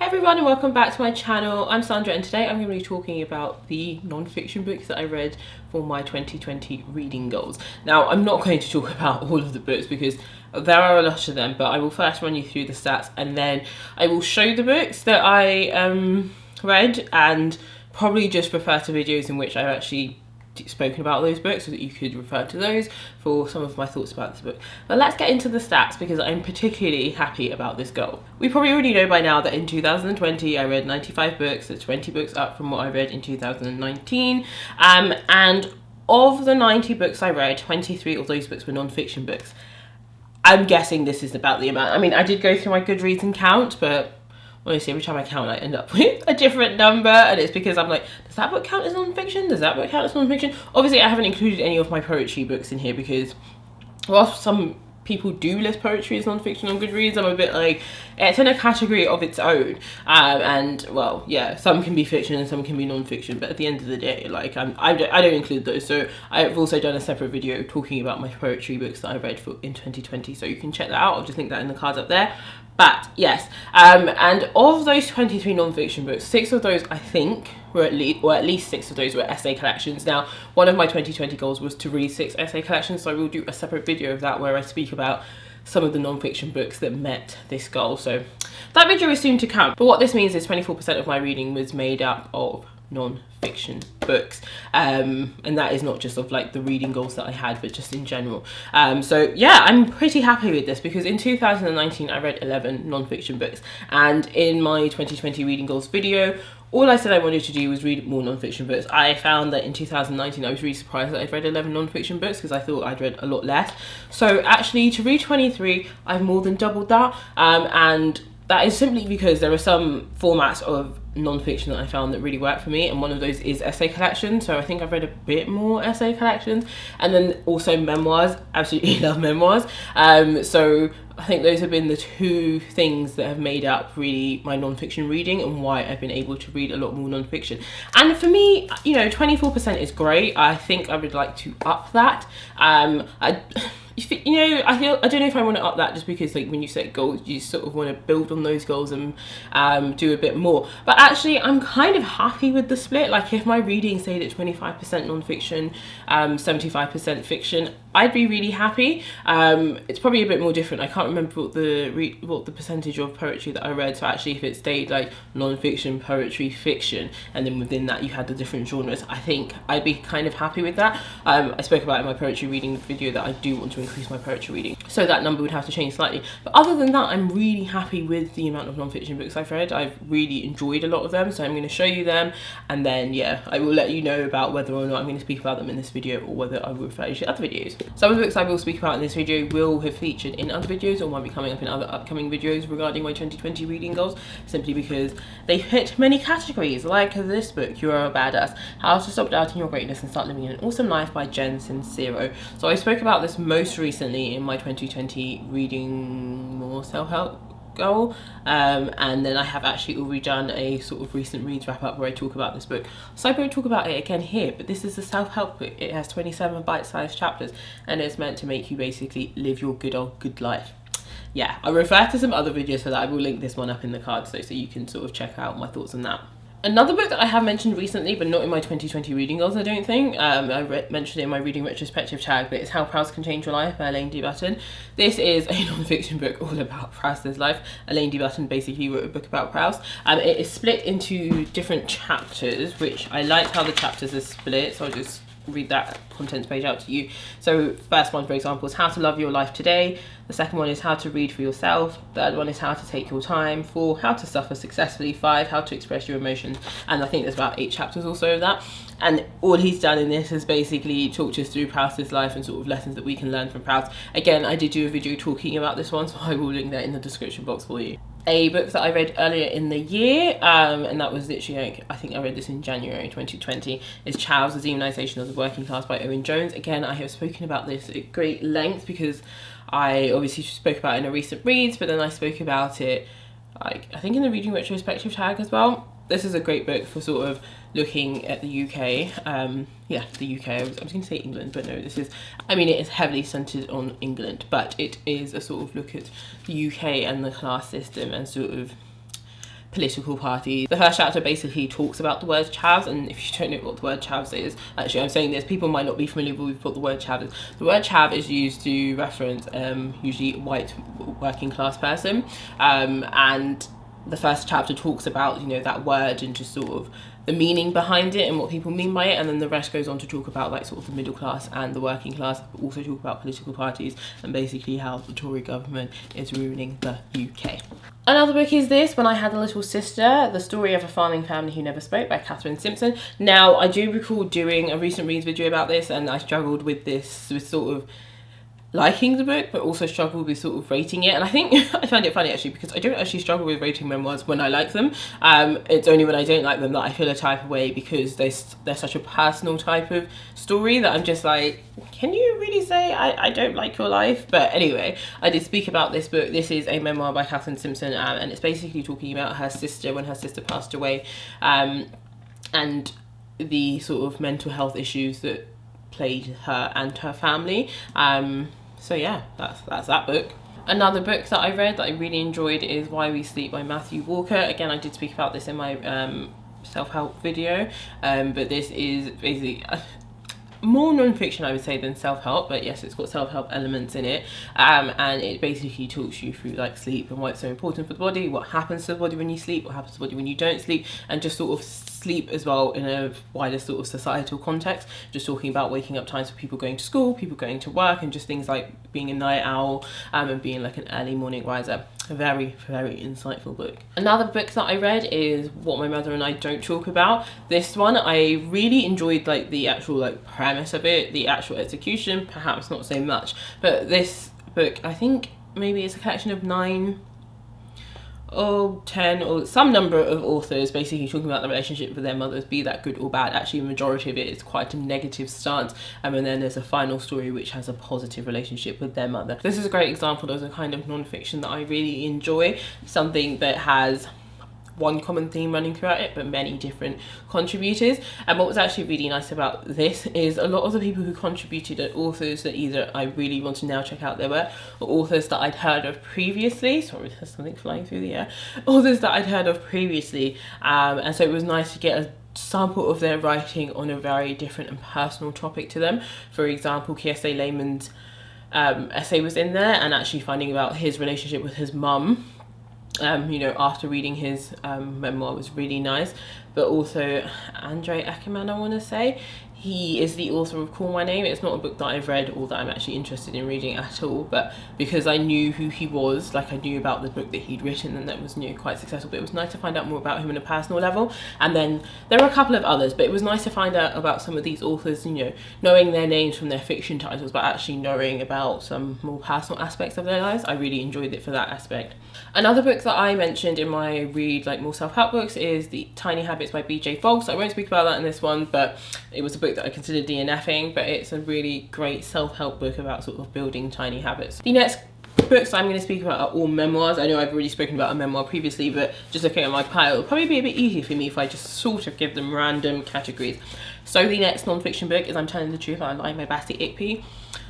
Hey everyone and welcome back to my channel. I'm Sandra and today I'm going to be talking about the non-fiction books that I read for my 2020 reading goals. Now I'm not going to talk about all of the books because there are a lot of them, but I will first run you through the stats and then I will show the books that I read and probably just refer to videos in which I've actually spoken about those books so that you could refer to those for some of my thoughts about this book. But let's get into the stats because I'm particularly happy about this goal. We probably already know by now that in 2020 I read 95 books, that's 20 books up from what I read in 2019, and of the 90 books I read, 23 of those books were non-fiction books. I'm guessing this is about the amount. I mean, I did go through my Goodreads and count, but honestly, every time I count, I end up with a different number, and it's because I'm like, does that book count as non-fiction? Does that book count as non-fiction? Obviously, I haven't included any of my poetry books in here because, whilst some people do list poetry as non-fiction on Goodreads, I'm a bit like, it's in a category of its own, and well, yeah, some can be fiction and some can be non-fiction, but at the end of the day, like, I don't include those. So I've also done a separate video talking about my poetry books that I read in 2020, so you can check that out. I'll just link that in the cards up there. But yes, and of those 23 non-fiction books, 6 of those I think were at least 6 of those were essay collections. Now, one of my 2020 goals was to read 6 essay collections, so I will do a separate video of that where I speak about some of the non-fiction books that met this goal. So that video is soon to come. But what this means is 24% of my reading was made up of non-fiction books, and that is not just of like the reading goals that I had, but just in general. So yeah, I'm pretty happy with this because in 2019 I read 11 non-fiction books, and in my 2020 reading goals video, all I said I wanted to do was read more non-fiction books. I found that in 2019 I was really surprised that I'd read 11 non-fiction books because I thought I'd read a lot less. So actually to read 23, I've more than doubled that, and that is simply because there are some formats of non-fiction that I found that really work for me, and one of those is essay collections. So I think I've read a bit more essay collections, and then also memoirs. Absolutely love memoirs. So I think those have been the two things that have made up really my non-fiction reading and why I've been able to read a lot more non-fiction. And for me, you know, 24% is great. I think I would like to up that. You know, I don't know if I want to up that just because, like, when you set goals, you sort of want to build on those goals and do a bit more. But actually, I'm kind of happy with the split. Like, if my reading stayed at 25% non-fiction, 75% fiction, I'd be really happy. It's probably a bit more different. I can't remember what the percentage of poetry that I read. So actually, if it stayed like non-fiction, poetry, fiction, and then within that you had the different genres, I think I'd be kind of happy with that. I spoke about in my poetry reading video that I do want to increase my poetry reading, so that number would have to change slightly. But other than that, I'm really happy with the amount of non-fiction books I've read. I've really enjoyed a lot of them, so I'm going to show you them, and then yeah, I will let you know about whether or not I'm going to speak about them in this video or whether I will refer you to other videos. Some of the books I will speak about in this video will have featured in other videos or might be coming up in other upcoming videos regarding my 2020 reading goals, simply because they fit many categories, like this book, You Are a Badass, How to Stop Doubting Your Greatness and Start Living an Awesome Life by Jen Sincero. So I spoke about this most recently in my 2020 reading more self-help goal, and then I have actually already done a sort of recent reads wrap up where I talk about this book, so I won't talk about it again here. But this is a self-help book. It has 27 bite-sized chapters and it's meant to make you basically live your good life. Yeah, I'll refer to some other videos for that. I will link this one up in the cards so you can sort of check out my thoughts on that. Another book that I have mentioned recently, but not in my 2020 reading goals, I don't think. I mentioned it in my reading retrospective tag, but it's How Proust Can Change Your Life by Elaine D. Button. This is a non-fiction book all about Proust's life. Elaine D. Button basically wrote a book about Proust. It is split into different chapters, which I liked how the chapters are split, so I'll just read that contents page out to you. So first one, for example, is How to Love Your Life Today. The second one is How to Read for Yourself. Third one is How to Take Your Time. 4, How to Suffer Successfully. 5, How to Express Your Emotions. And I think there's about 8 chapters also of that. And all he's done in this is basically talked us through Proust's life and sort of lessons that we can learn from Proust. Again, I did do a video talking about this one, so I will link that in the description box for you. A book that I read earlier in the year, and that was literally, like, I think I read this in January 2020, is Chow's The Demonisation of the Working Class by Owen Jones. Again, I have spoken about this at great length because I obviously spoke about it in a recent reads, but then I spoke about it, like, I think in the reading retrospective tag as well. This is a great book for sort of looking at the UK. Yeah, the UK. I was going to say England, but no, this is, I mean, it is heavily centred on England, but it is a sort of look at the UK and the class system and sort of political parties. The first chapter basically talks about the word chavs, and if you don't know what the word chavs is, actually I'm saying this, people might not be familiar with what the word chav is. The word chav is used to reference usually white working class person, and the first chapter talks about, you know, that word and just sort of the meaning behind it and what people mean by it, and then the rest goes on to talk about like sort of the middle class and the working class, but also talk about political parties and basically how the Tory government is ruining the UK. Another book is this, When I Had a Little Sister, The Story of a Farming Family Who Never Spoke, by Catherine Simpson. Now, I do recall doing a recent reads video about this, and I struggled with this, with sort of liking the book, but also struggled with sort of rating it. And I think I find it funny actually, because I don't actually struggle with rating memoirs when I like them. It's only when I don't like them that I feel a type of way, because they're such a personal type of story that I'm just like, can you really say I don't like your life? But anyway, I did speak about this book. This is a memoir by Catherine Simpson, and it's basically talking about her sister when her sister passed away, and the sort of mental health issues that plagued her and her family. So yeah, that's that book. Another book that I read that I really enjoyed is Why We Sleep by Matthew Walker. Again, I did speak about this in my self-help video, but this is basically more non-fiction, I would say, than self-help, but yes, it's got self-help elements in it, and it basically talks you through like sleep and why it's so important for the body, what happens to the body when you sleep, what happens to the body when you don't sleep, and just sort of sleep as well in a wider sort of societal context, just talking about waking up times for people going to school, people going to work, and just things like being a night owl, and being like an early morning riser. A very, very insightful book. Another book that I read is What My Mother and I Don't Talk About. This one, I really enjoyed like the actual like premise of it, the actual execution, perhaps not so much, but this book, I think maybe it's a collection of 9 or 10 or some number of authors basically talking about the relationship with their mothers, be that good or bad. Actually, the majority of it is quite a negative stance, and then there's a final story which has a positive relationship with their mother. This is a great example of a kind of non-fiction that I really enjoy, something that has one common theme running throughout it, but many different contributors. And what was actually really nice about this is a lot of the people who contributed are authors that either I really want to now check out their work, or authors that I'd heard of previously. Sorry, there's something flying through the air. Authors that I'd heard of previously, and so it was nice to get a sample of their writing on a very different and personal topic to them. For example, Kiese Lehman's essay was in there, and actually finding about his relationship with his mum, you know, after reading his memoir was really nice. But also Andre Ackerman, I want to say, he is the author of Call My Name. It's not a book that I've read or that I'm actually interested in reading at all, but because I knew who he was, like I knew about the book that he'd written and that was, you know, quite successful, but it was nice to find out more about him on a personal level. And then there were a couple of others, but it was nice to find out about some of these authors, you know, knowing their names from their fiction titles, but actually knowing about some more personal aspects of their lives. I really enjoyed it for that aspect. Another book that I mentioned in my read, like more self-help books, is The Tiny Habits by BJ Fogg. So I won't speak about that in this one, but it was a book that I considered DNFing, but it's a really great self-help book about sort of building tiny habits. The next books I'm going to speak about are all memoirs. I know I've already spoken about a memoir previously, but just looking at my pile, it'll probably be a bit easier for me if I just sort of give them random categories. So the next non-fiction book is I'm Telling the Truth, I Lie by Bassey Ikpe.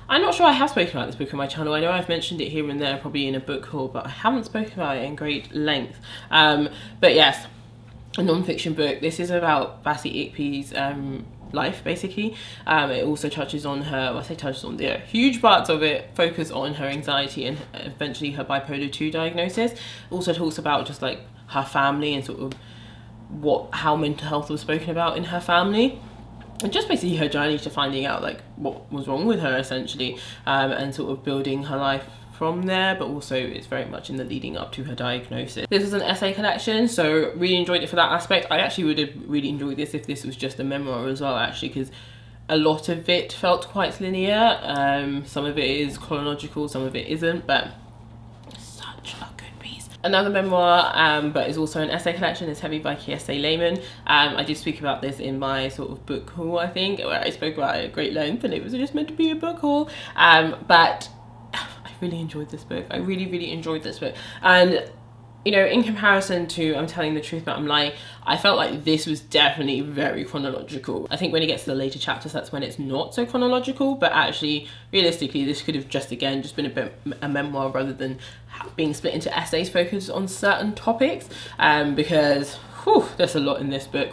I'm not sure I have spoken about this book on my channel. I know I've mentioned it here and there, probably in a book haul, but I haven't spoken about it in great length. But yes, a non-fiction book. This is about Bassey Ikpe's life, basically. It also touches on her, well, I say touches on, there are huge parts of it focus on her anxiety and eventually her bipolar 2 diagnosis. Also talks about just like her family and sort of how mental health was spoken about in her family. And just basically her journey to finding out like what was wrong with her, essentially, and sort of building her life from there, but also it's very much in the leading up to her diagnosis. This is an essay collection, so really enjoyed it for that aspect. I actually would have really enjoyed this if this was just a memoir as well, actually, because a lot of it felt quite linear. Some of it is chronological, some of it isn't, but such a good piece. Another memoir, but is also an essay collection, is Heavy by Kiese Lehman. I did speak about this in my sort of book haul, I think, where I spoke about it at great length, and it was just meant to be a book haul. But I really enjoyed this book. I really enjoyed this book. And you know, in comparison to I'm Telling the Truth But I'm Lying, I felt like this was definitely very chronological. I think when it gets to the later chapters, that's when it's not so chronological, but actually, realistically, this could have just been a bit a memoir rather than being split into essays focused on certain topics, because there's a lot in this book.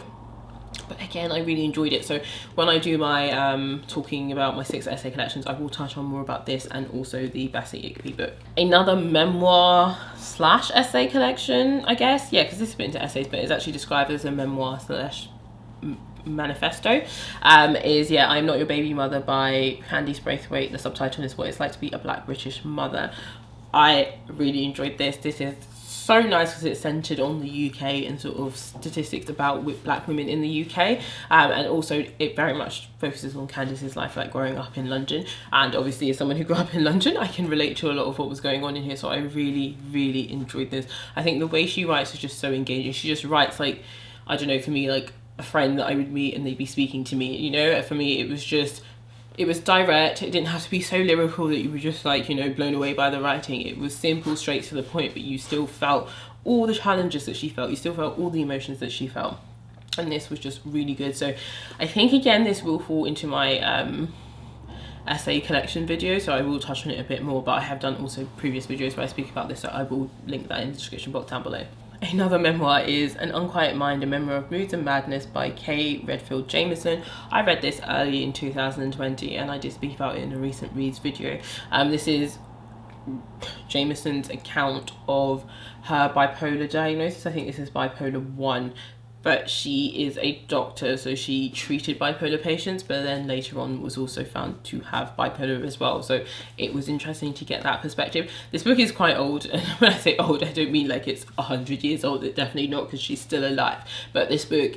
But again, I really enjoyed it. So when I do my talking about my 6 essay collections, I will touch on more about this and also the Bassey Igby book. Another memoir slash essay collection, I guess. Yeah, because this is split into essays, but it's actually described as a memoir slash manifesto, is I'm Not Your Baby Mother by Candice Braithwaite. The subtitle is What It's Like to Be a Black British Mother. I really enjoyed this. This is so nice because it's centered on the UK and sort of statistics about black women in the UK, and also it very much focuses on Candice's life, like growing up in London. And obviously, as someone who grew up in London, I can relate to a lot of what was going on in here. So I really enjoyed this. I think the way she writes is just so engaging. She just writes like, I don't know, for me, like a friend that I would meet and they'd be speaking to me, you know. For me, it was direct. It didn't have to be so lyrical that you were just like, you know, blown away by the writing. It was simple, straight to the point, but you still felt all the challenges that she felt. You still felt all the emotions that she felt. And this was just really good. So I think, again, this will fall into my essay collection video, so I will touch on it a bit more, but I have done also previous videos where I speak about this, so I will link that in the description box down below. Another memoir is An Unquiet Mind, A Memoir of Moods and Madness by Kay Redfield Jamison. I read this early in 2020 and I did speak about it in a recent reads video. This is Jamison's account of her bipolar diagnosis. I think this is bipolar 1. But she is a doctor, so she treated bipolar patients, but then later on was also found to have bipolar as well. So it was interesting to get that perspective. This book is quite old, and when I say old, I don't mean like it's 100 years old. It's definitely not, because she's still alive. But this book,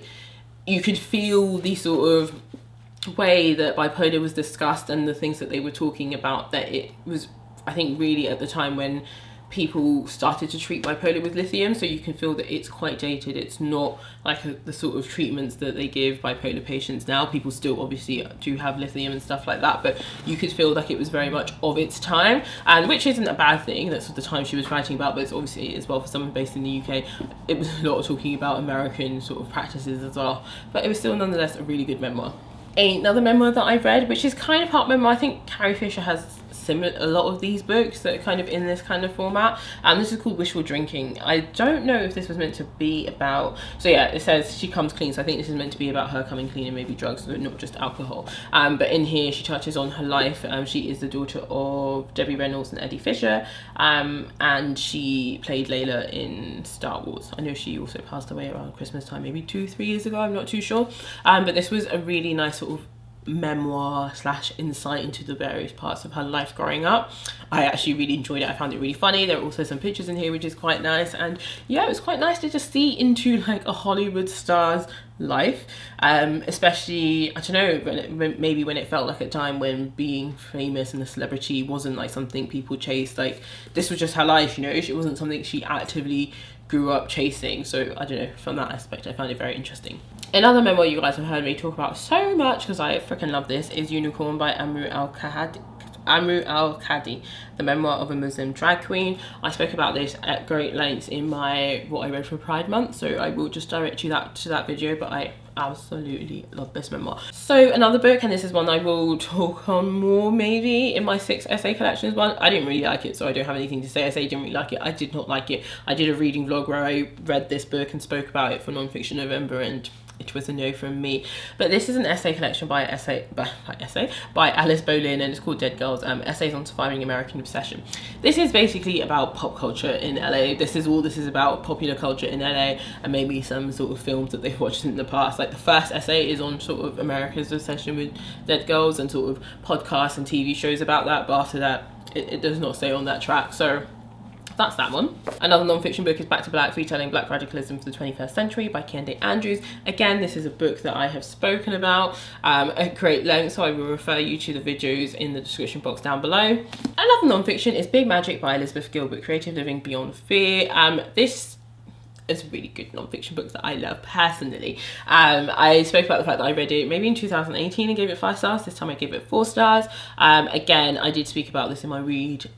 you could feel the sort of way that bipolar was discussed and the things that they were talking about, that it was, I think, really at the time when people started to treat bipolar with lithium, so you can feel that it's quite dated. It's not like the sort of treatments that they give bipolar patients now. People still obviously do have lithium and stuff like that, but you could feel like it was very much of its time, and which isn't a bad thing. That's the time she was writing about, but it's obviously as well for someone based in the UK, it was a lot of talking about American sort of practices as well, but it was still nonetheless a really good memoir. Another memoir that I've read, which is kind of part memoir, I think Carrie Fisher has a lot of these books that are kind of in this kind of format, and this is called Wishful Drinking. I don't know if this was meant to be about, so yeah, it says she comes clean, so I think this is meant to be about her coming clean and maybe drugs, but not just alcohol. But in here she touches on her life. She is the daughter of Debbie Reynolds and Eddie Fisher, and she played Layla in Star Wars. I know she also passed away around Christmas time, maybe 2-3 years ago, I'm not too sure, but this was a really nice sort of memoir slash insight into the various parts of her life growing up. I actually really enjoyed it. I found it really funny. There are also some pictures in here, which is quite nice, and yeah, it was quite nice to just see into like a Hollywood star's life, especially, I don't know, maybe when it felt like a time when being famous and a celebrity wasn't like something people chased. Like, this was just her life, you know. It wasn't something she actively grew up chasing. So I don't know, from that aspect I found it very interesting. Another memoir you guys have heard me talk about so much, because I freaking love this, is Unicorn by Amru Al-Kadi, the memoir of a Muslim drag queen. I spoke about this at great lengths in my What I Read for Pride Month, so I will just direct you to that video, but I absolutely love this memoir. So another book, and this is one I will talk on more maybe in my 6 essay collections one. I didn't really like it, so I don't have anything to say. I say I didn't really like it. I did not like it. I did a reading vlog where I read this book and spoke about it for Nonfiction November, and it was a no from me. But this is an essay collection by Alice Bolin, and it's called Dead Girls, Essays on Surviving American Obsession. This is basically about pop culture in LA. This is about popular culture in LA, and maybe some sort of films that they've watched in the past. Like, the first essay is on sort of America's obsession with dead girls and sort of podcasts and TV shows about that, but after that it does not stay on that track. So that's that one. Another non-fiction book is Back to Black, Retelling Black Radicalism for the 21st Century by Kehinde Andrews. Again, this is a book that I have spoken about at great length, so I will refer you to the videos in the description box down below. Another non-fiction is Big Magic by Elizabeth Gilbert, Creative Living Beyond Fear. This is a really good non-fiction book that I love personally. I spoke about the fact that I read it maybe in 2018 and gave it 5 stars. This time I gave it 4 stars. Again, I did speak about this in my read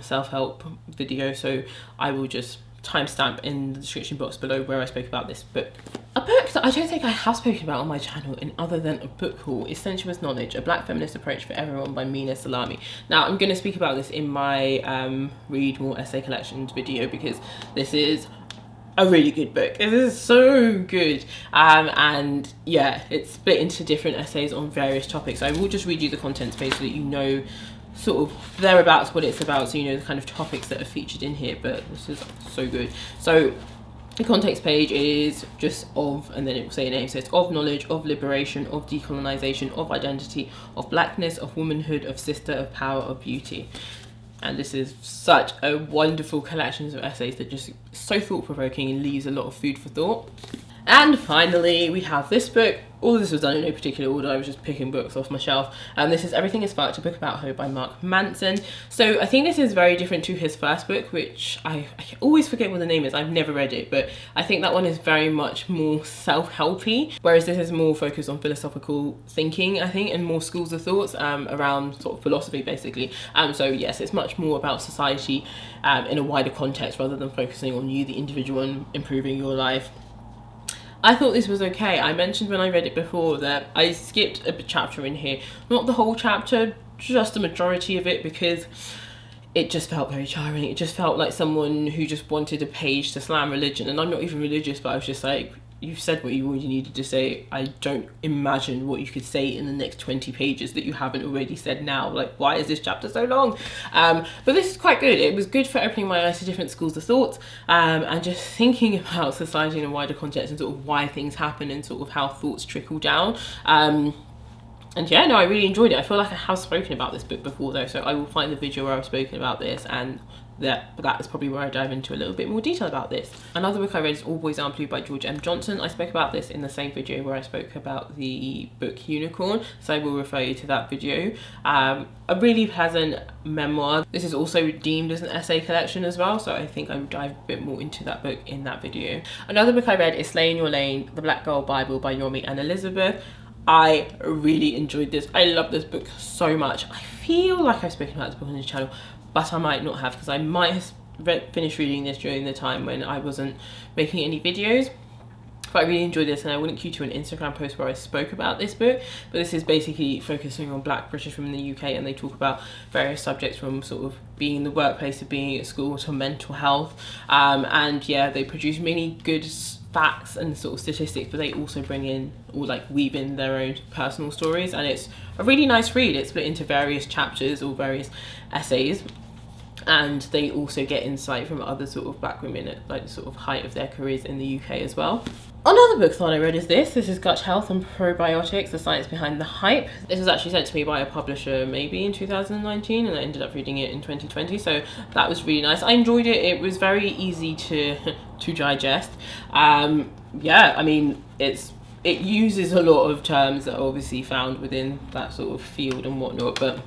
self-help video, so I will just timestamp in the description box below where I spoke about this book. A book that I don't think I have spoken about on my channel in other than a book haul is Sensuous Knowledge, A Black Feminist Approach for Everyone by Mina Salami. Now, I'm going to speak about this in my Read More Essay Collections video because this is a really good book. It is so good, and yeah, it's split into different essays on various topics. I will just read you the contents page so that you know sort of thereabouts what it's about, so you know the kind of topics that are featured in here. But this is so good. So the context page is just of, and then it will say a name, so it's of knowledge, of liberation, of decolonization, of identity, of blackness, of womanhood, of sister, of power, of beauty. And this is such a wonderful collection of essays that just so thought-provoking and leaves a lot of food for thought. And finally, we have this book. All of this was done in no particular order. I was just picking books off my shelf. And this is Everything is Fucked, a book about hope by Mark Manson. So I think this is very different to his first book, which I always forget what the name is. I've never read it, but I think that one is very much more self-helpy, whereas this is more focused on philosophical thinking, I think, and more schools of thoughts around sort of philosophy, basically. So yes, it's much more about society in a wider context rather than focusing on you, the individual, and improving your life. I thought this was okay. I mentioned when I read it before that I skipped a chapter in here. Not the whole chapter, just the majority of it, because it just felt very jarring. It just felt like someone who just wanted a page to slam religion. And I'm not even religious, but I was just like, you've said what you already needed to say. I don't imagine what you could say in the next 20 pages that you haven't already said now. Like, why is this chapter so long? But this is quite good. It was good for opening my eyes to different schools of thought, and just thinking about society in a wider context and sort of why things happen and sort of how thoughts trickle down. And yeah, no, I really enjoyed it. I feel like I have spoken about this book before though, so I will find the video where I've spoken about this, and that is probably where I dive into a little bit more detail about this. Another book I read is All Boys Aren't Blue by George M. Johnson. I spoke about this in the same video where I spoke about the book Unicorn, so I will refer you to that video. A really pleasant memoir. This is also deemed as an essay collection as well, so I think I will dive a bit more into that book in that video. Another book I read is Slay in Your Lane, The Black Girl Bible by Yomi and Elizabeth. I really enjoyed this. I love this book so much. I feel like I've spoken about this book on this channel, but I might not have, because I might have finished reading this during the time when I wasn't making any videos. But I really enjoyed this, and I will link you to an Instagram post where I spoke about this book. But this is basically focusing on Black British women in the UK, and they talk about various subjects from sort of being in the workplace to being at school to mental health. And yeah, they produce many good facts and sort of statistics, but they also bring in, or like weave in, their own personal stories, and it's a really nice read. It's split into various chapters or various essays, and they also get insight from other sort of Black women at like the sort of height of their careers in the UK as well. Another book that I read is this is Gut Health and Probiotics, The Science Behind the Hype. This was actually sent to me by a publisher maybe in 2019, and I ended up reading it in 2020, so that was really nice. I enjoyed it. It was very easy to digest. Yeah, I mean, it uses a lot of terms that are obviously found within that sort of field and whatnot, but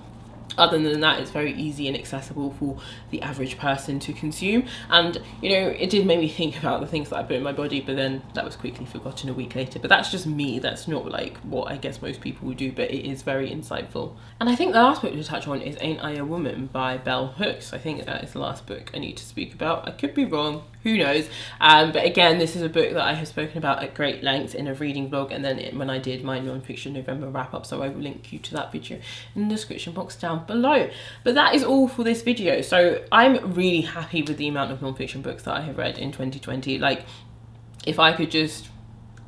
other than that, it's very easy and accessible for the average person to consume. And you know, it did make me think about the things that I put in my body, but then that was quickly forgotten a week later. But that's just me. That's not like what I guess most people would do, but it is very insightful. And I think the last book to touch on is Ain't I a Woman by Bell Hooks. I think that is the last book I need to speak about. I could be wrong, who knows. But again, this is a book that I have spoken about at great length in a reading vlog, and then when I did my non-fiction November wrap up, so I will link you to that video in the description box down below. But that is all for this video. So I'm really happy with the amount of non-fiction books that I have read in 2020. Like, if I could just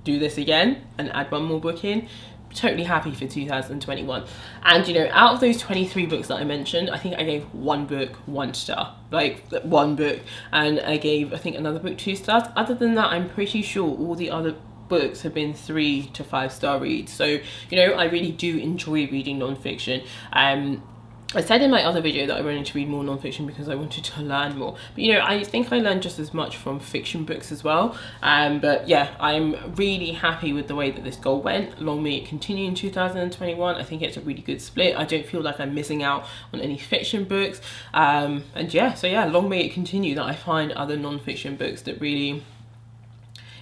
do this again and add one more book in, totally happy for 2021. And you know, out of those 23 books that I mentioned, I think I gave one book 1 star, like one book, and I gave, I think, another book 2 stars. Other than that, I'm pretty sure all the other books have been 3 to 5 star reads. So you know, I really do enjoy reading non-fiction. I said in my other video that I wanted to read more non-fiction because I wanted to learn more. But you know, I think I learned just as much from fiction books as well. But yeah, I'm really happy with the way that this goal went. Long may it continue in 2021. I think it's a really good split. I don't feel like I'm missing out on any fiction books. And yeah, so yeah, long may it continue that I find other non-fiction books that really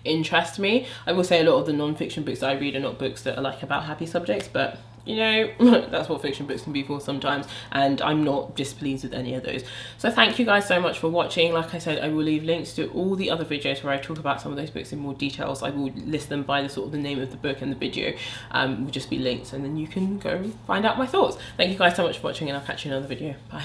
interest me. I will say a lot of the non-fiction books that I read are not books that are like about happy subjects, but you know, that's what fiction books can be for sometimes, and I'm not displeased with any of those. So thank you guys so much for watching. Like I said, I will leave links to all the other videos where I talk about some of those books in more details. I will list them by the sort of the name of the book, and the video will just be links, and then you can go find out my thoughts. Thank you guys so much for watching, and I'll catch you in another video. Bye.